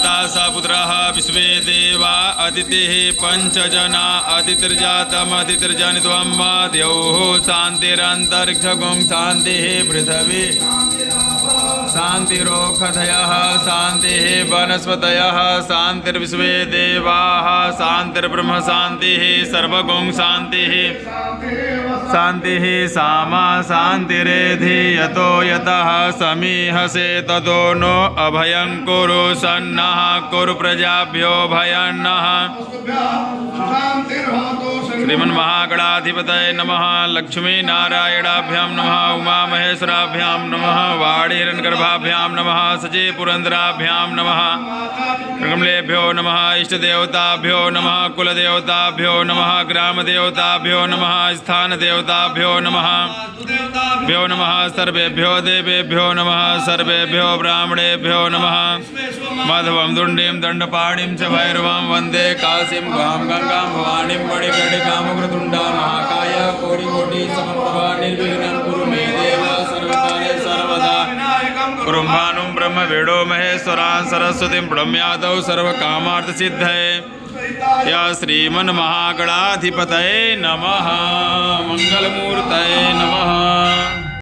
माता स पुत्रः विश्वे देवा अदितिः पंचजना अदितिर्जातमदितिर्जनित्वं द्यौः शान्तिरन्तरिक्षगुं शान्तिः पृथिवी शान्तिरोषधयः शान्तिः वनस्पतयः शान्तिर्विश्वे देवाः शान्तिर्ब्रह्म शान्तिः सर्वगुं शान्तिः शान्तिः सामा शान्तिरेधि यतो यतः समीहसे ततो नो अभयं कुरु सन्नः कुरु प्रजाभ्यो भयन्नः श्रीमन्महागणाधिपतये नमः लक्ष्मीनारायणाभ्यां नमः उमामहेश्वराभ्यां नमः वाणीरन्गर्भाभ्यां नमः सजे पुरन्दराभ्यां नमः कमलेभ्यो नमः इष्टदेवताभ्यो नमः कुलदेवताभ्यो नमः ग्रामदेवताभ्यो नमः स्थानदेवताभ्यो नमः सर्वेभ्यो देवेभ्यो नमः सर्वेभ्यो ब्राह्मणेभ्यो नमः माधवं दुण्डीं दण्डपाणिं च भैरवं वन्दे काशीं गां गंगां भवानीं मणिकर्णिकामृतुण्डा महाकाय कोटिकोटि समप्रभा निर्विघ्नं कुरु मे देव सर्वकाले सर्वदा ब्रह्माणुं ब्रह्म वेदो महेश्वरान् सरस्वतीं प्रणम्यादौ सर्वकामार्थसिद्धये या श्रीमन्महागणाधिपतये नमः मंगलमूर्तये नमः।